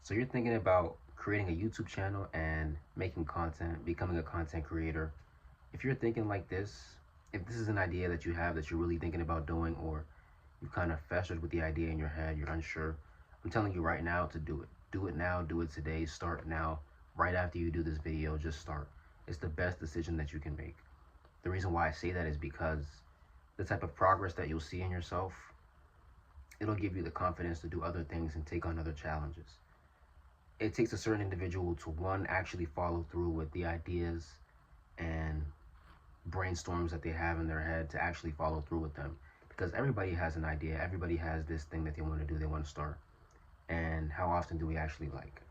So you're thinking about creating a YouTube channel and making content, becoming a content creator. If you're thinking like this, if this is an idea that you have that you're really thinking about doing, or you kind of festered with the idea in your head, you're unsure, I'm telling you right now to do it. Do it now, do it today, start now. Right after you do this video, just start. It's the best decision that you can make. The reason why I say that is because the type of progress that you'll see in yourself, it'll give you the confidence to do other things and take on other challenges. It takes a certain individual to one actually follow through with the ideas and brainstorms that they have in their head to actually follow through with them, because everybody has an idea, everybody has this thing that they want to do, they want to start. And how often do we actually like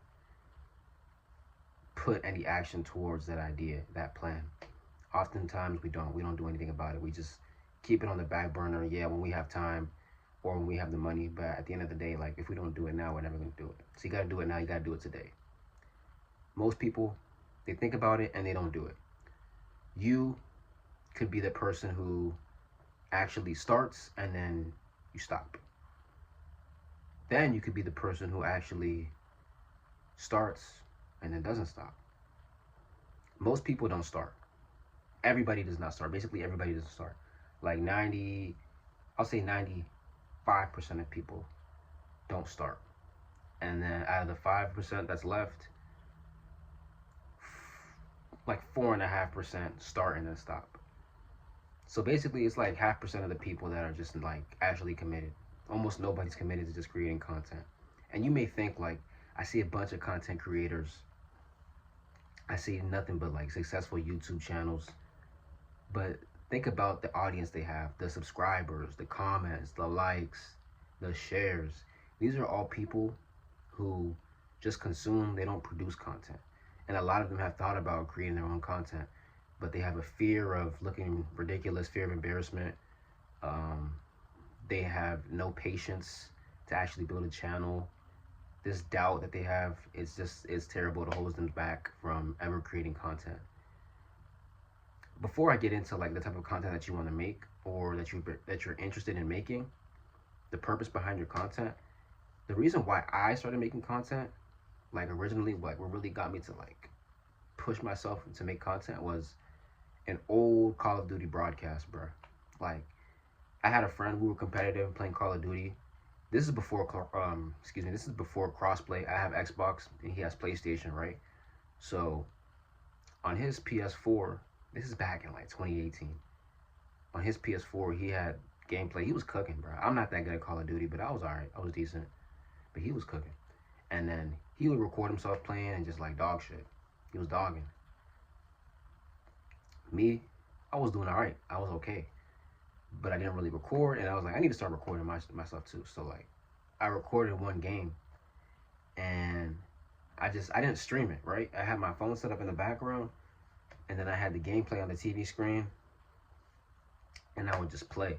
put any action towards that idea, that plan? Oftentimes we don't do anything about it. We just keep it on the back burner, yeah, when we have time or when we have the money. But at the end of the day, like, if we don't do it now, we're never going to do it. So you got to do it now, you got to do it today. Most people, they think about it and they don't do it. You could be the person who actually starts and then you stop. Then you could be the person who actually starts and then doesn't stop. Most people don't start. Everybody does not start. Basically, everybody doesn't start. Like 90, I'll say 95% of people don't start. And then out of the 5% that's left, like 4.5% start and then stop. So basically, it's like 0.5% of the people that are just like actually committed. Almost nobody's committed to just creating content. And you may think like, I see a bunch of content creators. I see nothing but like successful YouTube channels. But think about the audience they have, the subscribers, the comments, the likes, the shares. These are all people who just consume, they don't produce content. And a lot of them have thought about creating their own content, but they have a fear of looking ridiculous, fear of embarrassment. Um, they have no patience to actually build a channel. This doubt that they have, it's terrible. It holds them back from ever creating content. Before I get into like the type of content that you want to make or that you're interested in making, the purpose behind your content, the reason why I started making content, like originally, like what really got me to like push myself to make content was an old Call of Duty broadcast, bro. Like, I had a friend who were competitive playing Call of Duty. This is before this is before crossplay. I have Xbox and he has PlayStation, right? So on his PS4, this is back in like 2018. On his PS4, he had gameplay. He was cooking, bro. I'm not that good at Call of Duty, but I was alright. I was decent, but he was cooking. And then he would record himself playing and just like dog shit. He was dogging. Me, I was doing alright. I was okay, but I didn't really record. And I was like, I need to start recording myself too. So like, I recorded one game, and I didn't stream it, right? I had my phone set up in the background, and then I had the gameplay on the TV screen, and I would just play.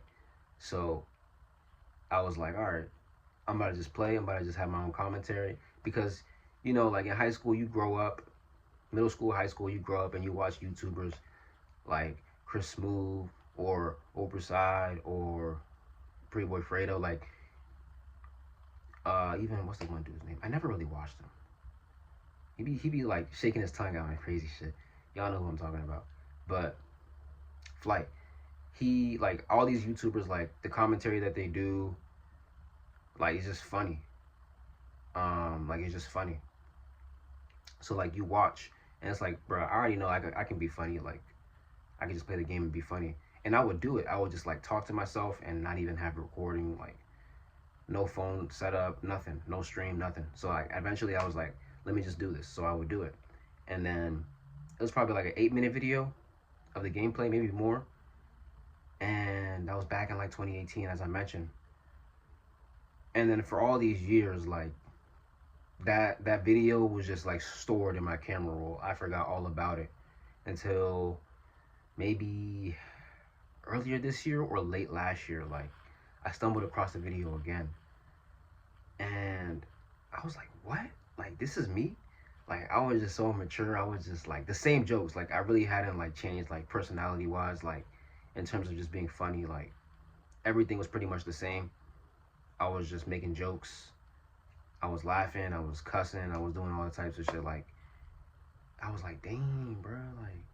So I was like, all right, I'm about to just play. I'm about to just have my own commentary, because like in high school, you grow up, middle school, high school, you grow up and you watch YouTubers like Chris Smooth or Oprah or Pretty Boy Fredo, like even what's the one dude's name? I never really watched him. He be like shaking his tongue out and crazy shit. Y'all know who I'm talking about. But Flight, he like all these YouTubers, like the commentary that they do, like it's just funny. Like it's just funny. So like you watch and it's like, bro, I already know I can be funny. Like I can just play the game and be funny. And I would do it. I would just like talk to myself and not even have recording, like no phone setup, nothing, no stream, nothing. So like eventually I was like, let me just do this. So I would do it. And then it was probably like an 8-minute video of the gameplay, maybe more. And that was back in like 2018, as I mentioned. And then for all these years, like that video was just like stored in my camera roll. I forgot all about it until maybe earlier this year or late last year. Like I stumbled across the video again, and I was like, what? Like this is me? Like I was just so mature. I was just like the same jokes. Like I really hadn't like changed like personality wise, like in terms of just being funny. Like everything was pretty much the same. I was just making jokes. I was laughing, I was cussing, I was doing all types of shit. Like, I was like, dang, bro, like,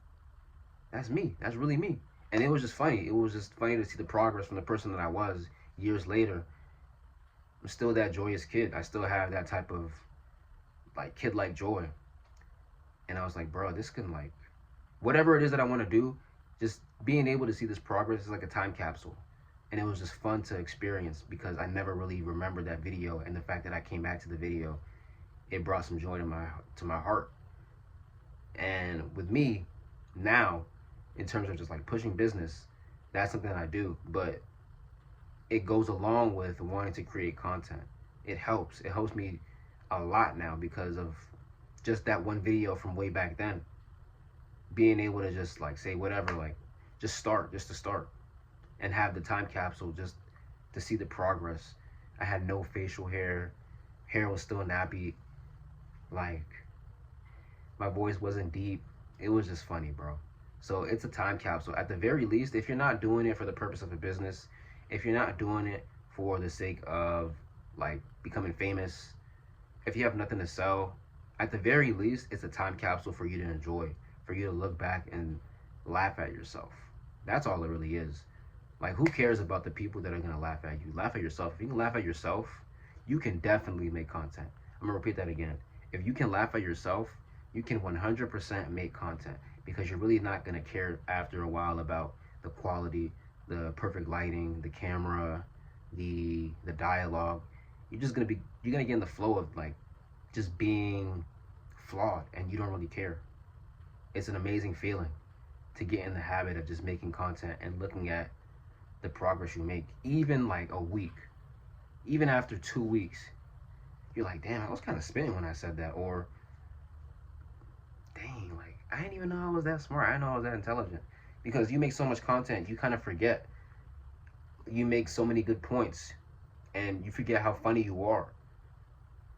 that's me. That's really me. And it was just funny. It was just funny to see the progress from the person that I was years later. I'm still that joyous kid. I still have that type of like kid like joy. And I was like, bro, this can like whatever it is that I want to do, just being able to see this progress is like a time capsule. And it was just fun to experience because I never really remembered that video, and the fact that I came back to the video, it brought some joy to my heart. And with me now, in terms of just like pushing business, that's something that I do, but it goes along with wanting to create content. It helps. It helps me a lot now because of just that one video from way back then. Being able to just like say whatever, like just to start, and have the time capsule just to see the progress. I had no facial hair was still nappy, like my voice wasn't deep. It was just funny, bro. So it's a time capsule. At the very least, if you're not doing it for the purpose of a business, if you're not doing it for the sake of like becoming famous, if you have nothing to sell, at the very least, it's a time capsule for you to enjoy, for you to look back and laugh at yourself. That's all it really is. Like, who cares about the people that are gonna laugh at you? Laugh at yourself. If you can laugh at yourself, you can definitely make content. I'm gonna repeat that again. If you can laugh at yourself, you can 100% make content because you're really not gonna care after a while about the quality, the perfect lighting, the camera, the dialogue. You're gonna get in the flow of like just being flawed, and you don't really care. It's an amazing feeling to get in the habit of just making content and looking at the progress you make, even like a week, even after 2 weeks. You're like, damn, I was kind of spinning when I said that, or dang, like I didn't even know I was that smart. I didn't know I was that intelligent. Because you make so much content, you kind of forget. You make so many good points, and you forget how funny you are.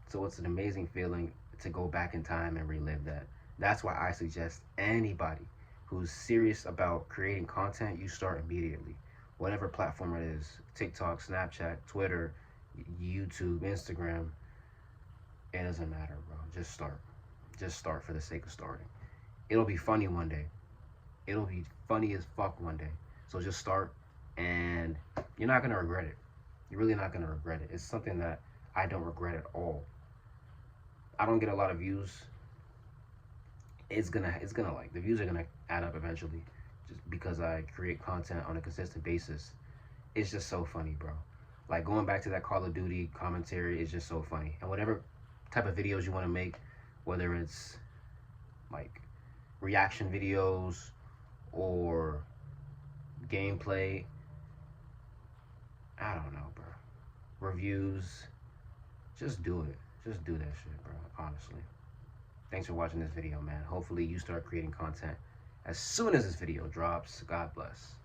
So it's an amazing feeling to go back in time and relive that. That's why I suggest anybody who's serious about creating content, you start immediately. Whatever platform it is, TikTok, Snapchat, Twitter, YouTube, Instagram, it doesn't matter, bro. Just start. Just start for the sake of starting. It'll be funny one day. It'll be funny as fuck one day. So just start, and you're not gonna regret it. You're really not gonna regret it. It's something that I don't regret at all. I don't get a lot of views. It's gonna like the views are gonna add up eventually, just because I create content on a consistent basis. It's just so funny, bro. Like going back to that Call of Duty commentary is just so funny. And whatever type of videos you want to make, whether it's like reaction videos or gameplay, I don't know, bro. Reviews, just do it. Just do that shit, bro. Honestly. Thanks for watching this video, man. Hopefully you start creating content as soon as this video drops. God bless.